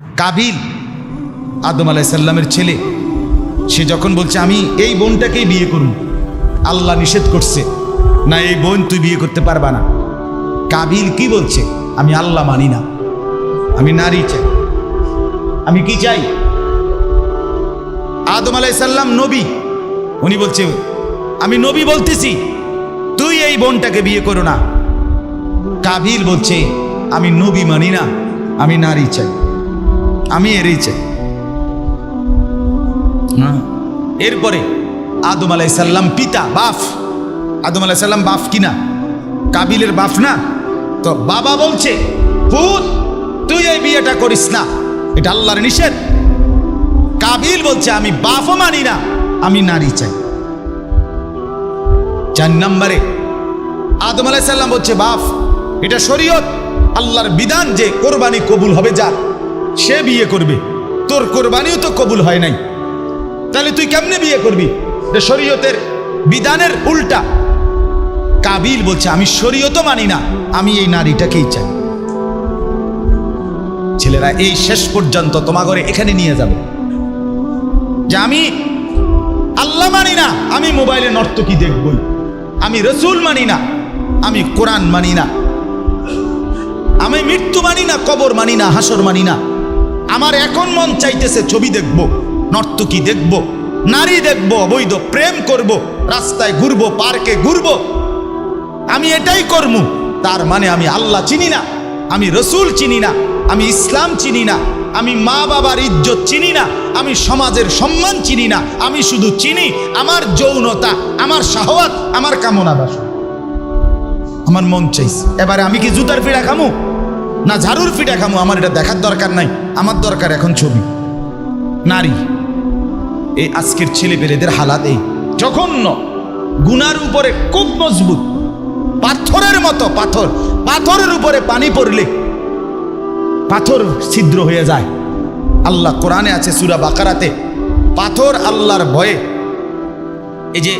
কাবিল আদম আলাইহিস সালামের ছেলে, সে যখন বলছে আমি এই বোনটাকেই বিয়ে করব, আল্লাহ নিষেধ করছে না এই বোন তুই বিয়ে করতে পারবা না। কাবিল কি বলছে? আমি আল্লাহ মানি না, আমি নারী চাই। আমি কি চাই? আদম আলাইহিস সালাম নবী, উনি বলছে আমি নবী বলতেছি তুই এই বোনটাকে বিয়ে করো না। কাবিল বলছে আমি নবী মানি না, আমি নারী চাই, আমি এরই চাই। এরপরে আদম আলাইহিস সালাম পিতা, বাপ। আদম আলাইহিস সালাম বাপ কিনা? কাবিলের বাপ না? তো বাবা বলছে পুত তুই এই বিয়েটা করিস না, এটা আল্লাহর নিষেধ। কাবিল বলছে আমি বাপও মানি না, আমি নারী চাই। 4 নম্বরে আদম আলাইহিস সালাম বলছে বাপ এটা শরীয়ত, আল্লাহর বিধান যে কোরবানি কবুল হবে যার, সে বিয়ে করবে। তোর কোরবানিও তো কবুল হয় নাই, তাহলে তুই কেমনে বিয়ে করবি? শরীয়তের বিধানের উল্টা। কাবিল বলছে আমি শরীয়তও মানি না, আমি এই নারীটাকেই চাই। ছেলেরা এই শেষ পর্যন্ত তোমার ঘরে এখানে নিয়ে যাবে যে আমি আল্লাহ মানি না, আমি মোবাইলে নর্তকী দেখবই, আমি রসুল মানি না, আমি কোরআন মানি না, আমি মৃত্যু মানি না, কবর মানি না, হাসর মানি না। আমার এখন মন চাইতেছে ছবি দেখব, নর্তকী দেখব, নারী দেখব, অবৈধ প্রেম করব, রাস্তায় ঘুরবো, পার্কে ঘুরবো, আমি এটাই করবো। তার মানে আমি আল্লাহ চিনি না, আমি রসুল চিনি না, আমি ইসলাম চিনি না, আমি মা বাবার ইজ্জত চিনি না, আমি সমাজের সম্মান চিনি না, আমি শুধু চিনি আমার যৌনতা, আমার শাহওয়াত, আমার কামনা বাসনা, আমার মন চাইছে। এবারে আমি কি জুতার পিঠা খামু না ঝাড়ুর পিঠা খামু, আমার এটা দেখার দরকার নাই, আমার দরকার এখন ছবি। নারী, এই আজকের ছেলে পেলেদের হালাত এই জঘন্য, গুনার উপরে খুব মজবুত, পাথরের মতো। পাথর, পাথরের উপরে পানি পড়লে পাথর ছিদ্র হয়ে যায়। আল্লাহ কোরআনে আছে সূরা বাকারাতে, পাথর আল্লাহর ভয়ে। এই যে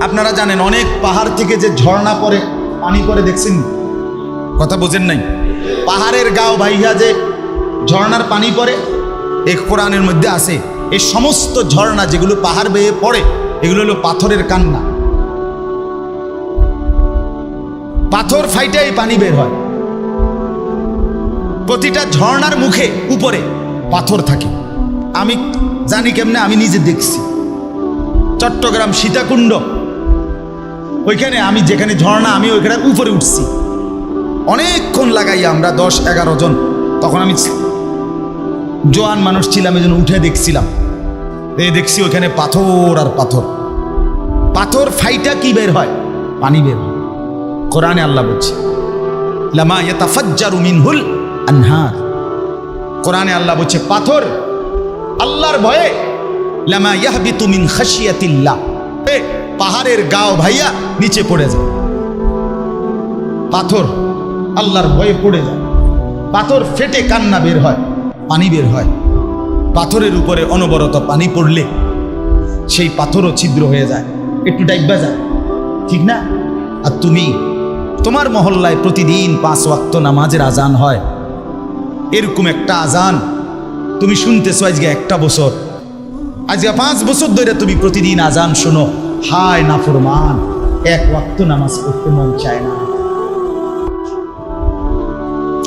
আপনারা জানেন অনেক পাহাড় থেকে যে ঝর্ণা পড়ে, পানি পড়ে, দেখছেন? কথা বোঝেন নাই? পাহাড়ের গাও ভাইয়া যে ঝর্ণার পানি পড়ে, এই কোরআনের মধ্যে আছে এই সমস্ত ঝর্ণা যেগুলো পাহাড় বেয়ে পড়ে এগুলো হলো পাথরের কান্না। পাথর ফাইটাই পানি বের হয়। প্রতিটা ঝর্ণার মুখে উপরে পাথর থাকে। আমি জানি কেমনে, আমি নিজে দেখছি। চট্টগ্রাম সীতাকুণ্ড, ওইখানে আমি যেখানে ঝর্ণা, আমি ওইখানে উপরে উঠছি অনেকক্ষণ লাগাই, আমরা 10-11 জন, তখন আমি জোয়ান মানুষ ছিলাম, এই জন্য উঠে দেখছিলাম। দেখছি ওইখানে পাথর আর পাথর, পাথর ফাইটা কি বের হয়? পানি বের হয়। কোরআনে আল্লাহ বলছে লামা ইয়াতাফাজ্জারু মিনহুল আনহার। কোরআনে আল্লাহ বলছে পাথর আল্লাহর ভয়ে, লামা ইয়াহবিতু মিন খাশিয়াতিল্লাহ, পাহাড়ের গাও ভাইয়া নিচে পড়ে যায়। পাথর আল্লাহর ভয়ে পড়ে যায়, পাথর ফেটে কান্না বের হয়, পানি বের হয়। পাথরের উপরে অনবরত পানি পড়লে সেই পাথরও ছিদ্র হয়ে যায়, একটু ডাইবা যায়, ঠিক না? আর তুমি, তোমার মহল্লায় প্রতিদিন 5 ওয়াক্ত নামাজের আজান হয়, এরকম একটা আজান তুমি শুনতেছো আজকে 1টা বছর, আজকে 5 বছর ধরে তুমি প্রতিদিন আজান শোনো। হায় নাফরমান, 1 ওয়াক্ত নামাজ পড়তে মন চায় না।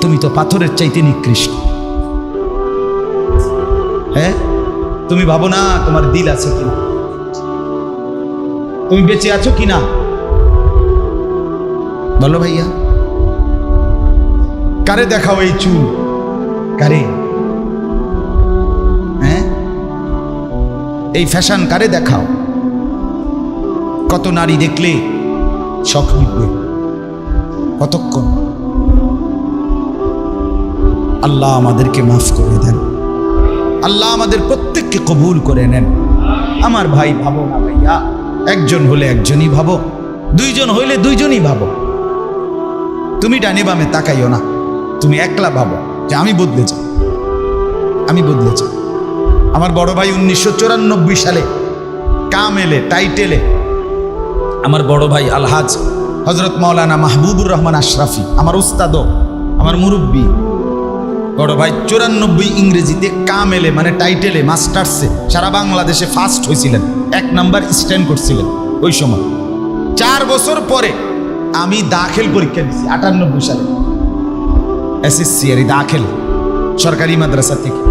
তুমি তো পাথরের চাইতে নিকৃষ্ট। হ্যাঁ, তুমি ভাবো না তোমার দিল আছে কিনা, তুমি বেঁচে আছো কিনা? বলো ভাইয়া, কারে দেখাও এই চুল? কারে? হ্যাঁ, এই ফ্যাশন কারে দেখাও? কত নারী দেখলে শখ মিটবে? কতক্ষণ? আল্লাহ আমাদেরকে মাফ করে দেন, আল্লাহ আমাদের প্রত্যেককে কবুল করে নেন। আমার ভাই, ভাবো না ভাইয়া, একজন হলে একজনই ভাবো, 2 জন হইলে 2 জনই ভাবো। তুমি ডানে বামে তাকাইও না, তুমি একলা ভাবো যে আমি বদলে যাই, আমি বদলে যাই। আমার বড় ভাই 1994 সালে কামেলে টাইটেলে, আমার বড় ভাই আলহাজ হজরত মাওলানা মাহবুবুর রহমান আশরাফি, আমার উস্তাদ, আমার মুরব্বী, বড় ভাই 94 ইংরেজিতে কামেলে মানে টাইটেলে মাস্টার্সে সারা বাংলাদেশে ফার্স্ট হয়েছিলেন, 1 নাম্বার স্ট্যান্ড করছিলেন ওই সময়। 4 বছর পরে আমি দাখিল পরীক্ষা দিয়েছি 98 সালে, এসএসসি এর দাখিল সরকারি মাদ্রাসা থেকে।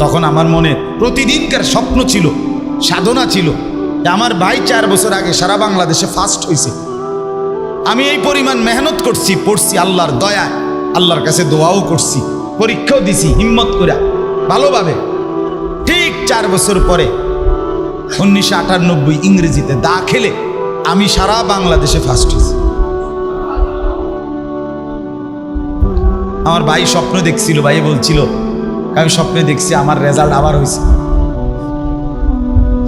তখন আমার মনে প্রতিদিনকার স্বপ্ন ছিল, সাধনা ছিল, আমার ভাই 4 বছর আগে সারা বাংলাদেশে ফার্স্ট হয়েছে। আমি এই পরিমাণ মেহনত করছি, পড়ছি আল্লাহর দয়ায়, আল্লাহর কাছে দোয়াও করছি, পরীক্ষাও দিছি হিম্মত করে ভালোভাবে। ঠিক 4 বছর পরে 1998 ইংরেজিতে দাখিলে আমি সারা বাংলাদেশে ফার্স্ট হয়েছি। আমার ভাই স্বপ্ন দেখছিল, ভাই বলছিল আমি স্বপ্নে দেখছি আমার রেজাল্ট আবার হয়েছে।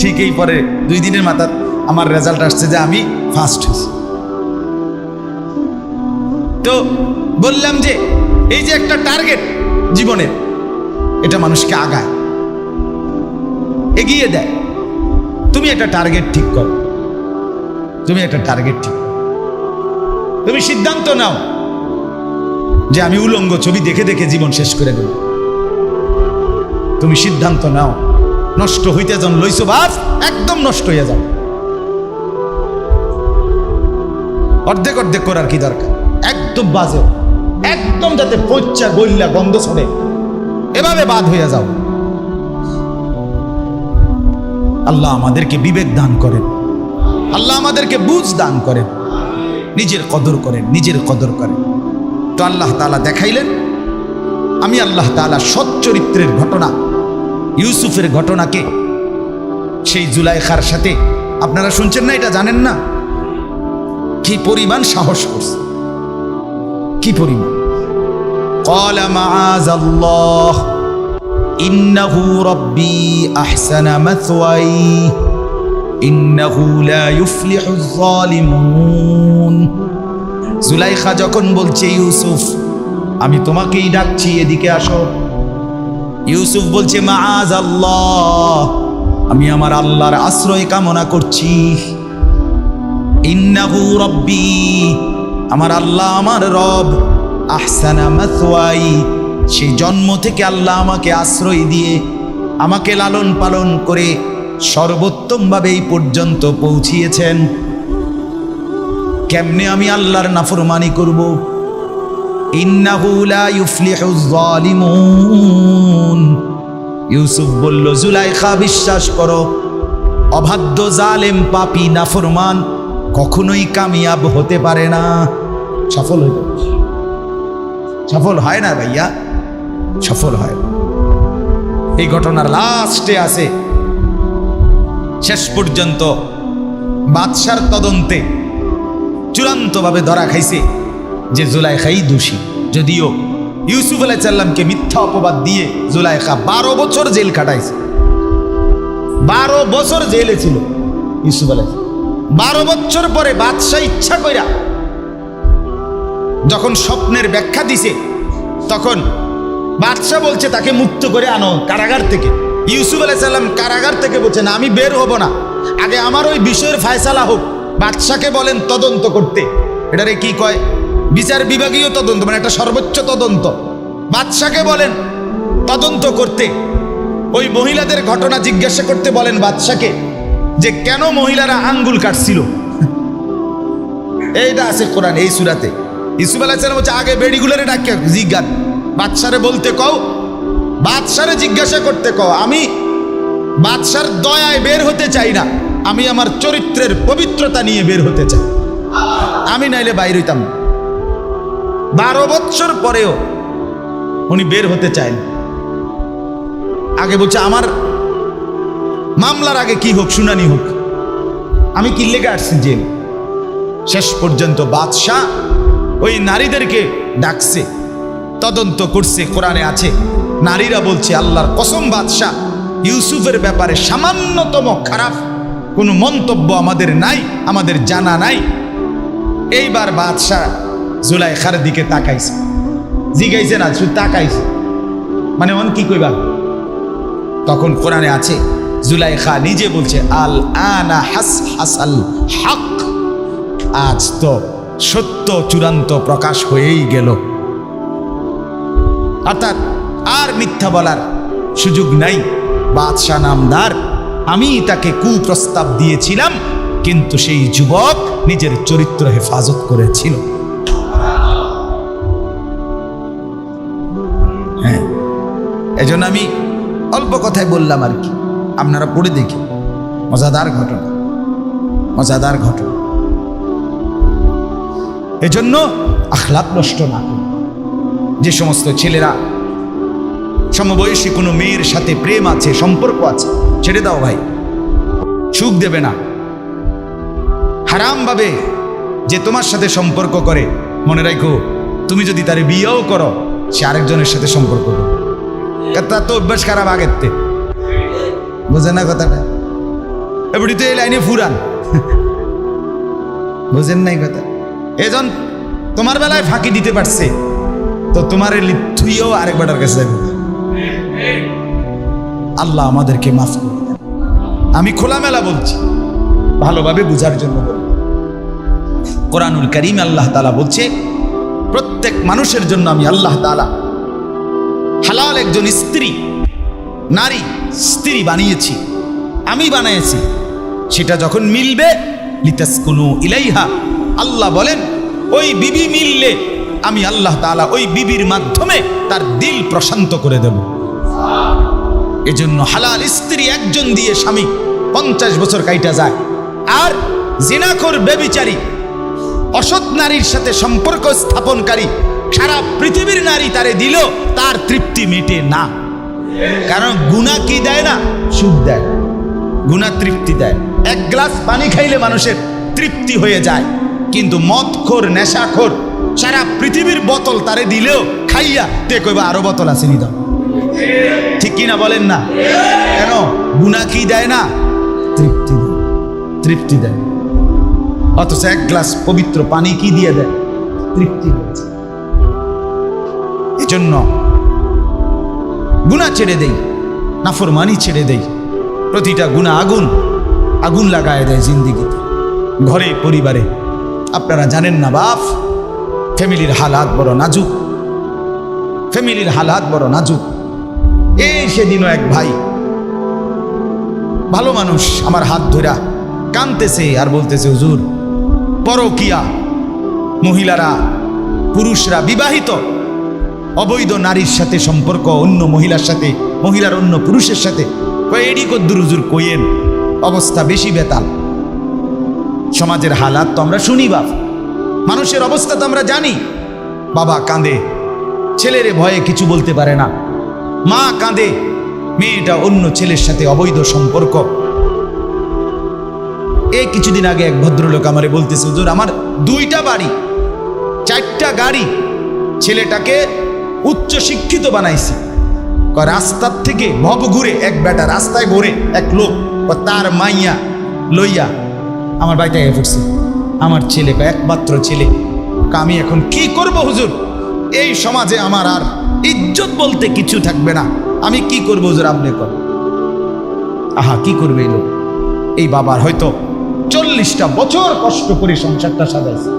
ঠিক এই পরে 2 দিনের মাথা আমার রেজাল্ট আসছে যে আমি ফার্স্ট হয়েছি। তো বললাম যে এই যে একটা টার্গেট জীবনের, এটা মানুষকে আগায়, এগিয়ে দেয়। তুমি একটা টার্গেট ঠিক করো, তুমি একটা টার্গেট ঠিক করো, তুমি সিদ্ধান্ত নাও যে আমি উলঙ্গ ছবি দেখে দেখে জীবন শেষ করে দেব। তুমি সিদ্ধান্ত নাও, নষ্ট হইতে যখন লইছো বাস একদম নষ্ট হয়ে যাও। অর্ধেক অর্ধেক করার কি দরকার, একদম বাজে, একদম যাতে পচা গল্লা গন্ধ ছড়ে এভাবে বাদ হয়ে যাও। আল্লাহ আমাদেরকে বিবেক দান করেন, আল্লাহ আমাদেরকে বুঝ দান করেন, নিজের কদর করেন, নিজের কদর করেন। তো আল্লাহ তাআলা দেখাইলেন, আমি আল্লাহ তাআলা সৎ চরিত্রের ঘটনা, ইউসুফের ঘটনাকে সেই জুলাইখার সাথে, আপনারা শুনছেন না, এটা জানেন না কি পরিমাণ সাহস করছে, কি পরিমাণ। قال معاذ الله إنه ربي أحسن مثواي إنه لا يفلح الظالمون। জুলাইখা যখন বলছে ইউসুফ আমি তোমাকেই ডাকছি, এদিকে আসো। ইউসুফ বলছে মাআজ আল্লাহ, আমি আমার আল্লাহর আশ্রয় কামনা করছি। ইন্নাহু রব্বি, আমার আল্লাহ আমার রব। আহসানা মাথওয়াই, সেই জন্ম থেকে আল্লাহ আমাকে আশ্রয় দিয়ে আমাকে লালন পালন করে সর্বোত্তমভাবে এই পর্যন্ত পৌঁছিয়েছেন। কেমনে আমি আল্লাহর নাফরমানি করব? ইন্নাহু লা ইউফলিহুজ যালিমুন। ইউসুফ বলল জুলাইখা বিশ্বাস করো, অবাধ্য জালেম পাপী নাফরমান কখনোই কামিয়াব হতে পারে না, সফল হয়ে যাবে। সফল হয় না ভাইয়া, সফল হয়। এই ঘটনার লাস্টে আছে, শেষ পর্যন্ত বাদশার তদন্তে চূড়ান্তভাবে ধরা খাইছে যে জুলাইখাই দোষী। যদিও ইউসুফ আলাইহিস সালামকে মিথ্যা অপবাদ দিয়ে জুলাইখা 12 বছর জেল কাটাইছে। 12 বছর জেলে ছিল ইউসুফ আলাইহিস সালাম। 12 বছর পরে বাদশা ইচ্ছা কইরা যখন স্বপ্নের ব্যাখ্যা দিছে, তখন বাদশা বলছে তাকে মুক্ত করে আনো কারাগার থেকে। ইউসুফ আলাইহিস সালাম কারাগার থেকে বলছেন আমি বের হব না, আগে আমার ওই বিষয়ের ফায়সালা হোক। বাদশাকে বলেন তদন্ত করতে, এটারে কি কয়, বিচার বিভাগীয় তদন্ত, মানে একটা সর্বোচ্চ তদন্ত। বাদশাকে বলেন তদন্ত করতে, ওই মহিলাদের ঘটনা জিজ্ঞাসা করতে বলেন বাদশাকে, যে কেন মহিলারা আঙ্গুল কাটছিল। এইটা আছে কোরআন এই সূরাতে। ইউসুফ আলাইহিস সালাম হচ্ছে আগে বেড়িগুলোরে ডাকে জিজ্ঞাসা, বাদশারে বলতে কও, বাদশারে জিজ্ঞাসা করতে কও। আমি বাদশার দয়ায় বের হতে চাই না, আমি আমার চরিত্রের পবিত্রতা নিয়ে বের হতে চাই, আমি নাইলে বাইর হইতাম না। 12 বছর পরেও উনি বের হতে চাইলেন। আগে বলছে আমার মামলার আগে কি হোক, শুনানি হোক, আমি কি লেগে আসছি জেল। শেষ পর্যন্ত বাদশাহ ওই নারীদেরকে ডাকছে, তদন্ত করছে। কোরআনে আছে নারীরা বলছে আল্লাহর কসম বাদশাহ, ইউসুফের ব্যাপারে সামান্যতম খারাপ কোনো মন্তব্য আমাদের নাই, আমাদের জানা নাই। এইবার বাদশাহ জুলাইখার দিকে তাকাইছে, জিগাইছে না, শুধু তাকাইছে, মানে অন কি কইবা। তখন কোরআনে আছে জুলাইখা নিজে বলছে আল আনা হাসাল হক, আজ তো সত্য চূড়ান্ত প্রকাশ হয়েই গেল। অর্থাৎ আর মিথ্যা বলার সুযোগ নাই। বাদশাহ নামদার, আমি তাকে কুপ্রস্তাব দিয়েছিলাম, কিন্তু সেই যুবক নিজের চরিত্র হেফাজত করেছিল। হ্যাঁ, এজন্য আমি অল্প কথায় বললাম আর কি, আপনারা পড়ে দেখি, মজাদার ঘটনা, মজাদার ঘটনা। এজন্য আখলাক নষ্ট না করুন। যে সমস্ত ছেলেরা সমবয়সী কোনো মেয়ের সাথে প্রেম আছে, সম্পর্ক আছে, ছেড়ে দাও ভাই, সুখ দেবে না। হারাম ভাবে যে তোমার সাথে সম্পর্ক করে, মনে রাখো তুমি যদি তার বিয়েও করো, সে আরেকজনের সাথে সম্পর্ক করবে, তার তো অভ্যাস খারাপ আগের থেকে। বোঝে না কথাটা? এবারে তো এই লাইনে ফুরান, বুঝেন নাই কথা? এজন তোমার বেলায় ফাঁকি দিতে পারছে, তো তোমার থুইও আরেকবারের কাছে যাবে। আল্লাহ আমাদেরকে মাফ করে দেন। আমি খোলামেলা বলছি, ভালোভাবে বুঝার জন্য বলি। কোরআনুল কারীম আল্লাহ তাআলা বলছে, প্রত্যেক মানুষের জন্য আমি আল্লাহ তাআলা হালাল একজন স্ত্রী, নারী স্ত্রী বানিয়েছি, আমি বানিয়েছি। সেটা যখন মিলবে, লিতাসকুনু ইলাইহা, আল্লাহ বলেন ওই বিবি মিললে আমি আল্লাহ তাআলা ওই বিবির মাধ্যমে তার দিল প্রশান্ত করে দেব। এজন্য হালাল স্ত্রী একজন দিয়ে স্বামী 50 বছর কাইটা যায়। আর জিনাখোর ব্যভিচারী অসৎ নারীর সাথে সম্পর্ক স্থাপনকারী সারা পৃথিবীর নারী তারে দিল, তার তৃপ্তি মেটে না। কারণ গুনাহ কি দেয় না? সুখ দেয়। গুনাহ তৃপ্তি দেয়। এক গ্লাস পানি খাইলে মানুষের তৃপ্তি হয়ে যায়, কিন্তু মদখোর নেশাখোর সারা পৃথিবীর বোতল তারে দিলেও খাইয়া তে কইবা আরো বোতল আছে নি দাও। ঠিক কিনা বলেন না? কেন? গুনাহ কি দেয় না? তৃপ্তি দেয়, তৃপ্তি দেয়। অথচ এক গ্লাস পবিত্র পানি কি দিয়ে দেয়? তৃপ্তি দেয়। এজন্য গুনাহ ছেড়ে দেই, নাফরমানি ছেড়ে দেই। প্রতিটা গুনাহ আগুন, আগুন লাগায় দেয় জিন্দিগিতে, ঘরে পরিবারে। আপনারা জানেন না বাপ, ফ্যামিলির হালাত বড় নাজুক, ফ্যামিলির হালাত বড় নাজুক। এই সেদিনও এক ভাই, ভালো মানুষ, আমার হাত ধরা কাঁদতেছে আর বলতেছে, হুজুর পরকিয়া, মহিলারা, পুরুষরা বিবাহিত অবৈধ নারীর সাথে সম্পর্ক, অন্য মহিলার সাথে, মহিলার অন্য পুরুষের সাথে, এডি কদ্দুর হুজুর কইয়েন, অবস্থা বেশি বেতাল। সমাজের হালাত তো আমরা শুনি বাপ, মানুষের অবস্থা তো আমরা জানি। বাবা কাঁদে, ছেলেরে ভয়ে কিছু বলতে পারে না। মা কাঁদে, মেয়েটা অন্য ছেলের সাথে অবৈধ সম্পর্ক। এই কিছুদিন আগে এক ভদ্রলোক আমারে বলতেছে, হুজুর আমার 2টা বাড়ি, 4টা গাড়ি, ছেলেটাকে উচ্চ শিক্ষিত বানাইছি। রাস্তার থেকে ভব ঘুরে এক বেটা, রাস্তায় ঘুরে এক লোক তার মাইয়া লইয়া আমার বাড়িতে এসে পড়ছে। আমার ছেলে, একমাত্র ছেলে। আমি এখন কি করব হুজুর? এই সমাজে আমার আর ইজ্জত বলতে কিছু থাকবে না, আমি কি করবো হুজুর? আপনি কর। আহা, কি করবে এই লোক? এই বাবার হয়তো 40টা বছর কষ্ট করে সংসারটা সাজাইছে,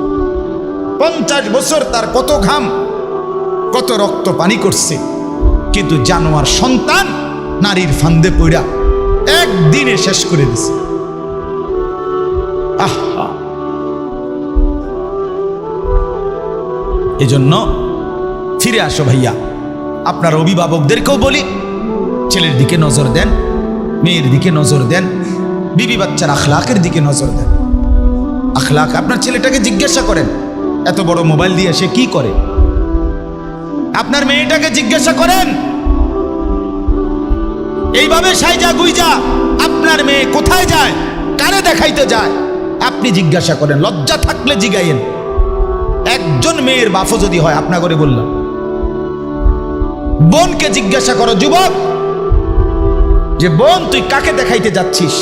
50 বছর তার কত ঘাম, কত রক্ত পানি করছে, কিন্তু জানোয়ার সন্তান নারীর ফান্দে পইড়া একদিনে শেষ করে দিছে। আহা, এজন্য ফিরে আসো ভাইয়া। আপনার অভিভাবকদেরকেও বলি, ছেলের দিকে নজর দেন, মেয়ের দিকে নজর দেন, বিবি বাচ্চার আখলাকের দিকে নজর দেন। আখলাক, আপনার ছেলেটাকে জিজ্ঞাসা করেন এত বড় মোবাইল দিয়ে সে কি করে। আপনার মেয়েটাকে জিজ্ঞাসা করেন এইভাবে সাইজা গুইজা আপনার মেয়ে কোথায় যায়, কারে দেখাইতে যায়, আপনি জিজ্ঞাসা করেন। লজ্জা থাকলে জিগাইয়েন। একজন মেয়ের বাপও যদি হয়, আপনা করে বললাম, বোনকে জিজ্ঞাসা করো, যুবক, যে বোন তুই কাকে দেখাইতে যাচ্ছিস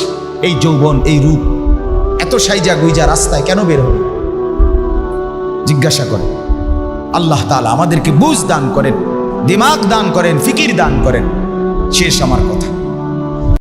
এই যৌবন, এই রূপ, এত সাইজা গুইজা রাস্তায় কেন বের হবে? জিজ্ঞাসা করেন। আল্লাহ তাআলা আমাদেরকে বুঝ দান করেন, দিমাগ দান করেন, ফিকির দান করেন। শেষ আমার কথা।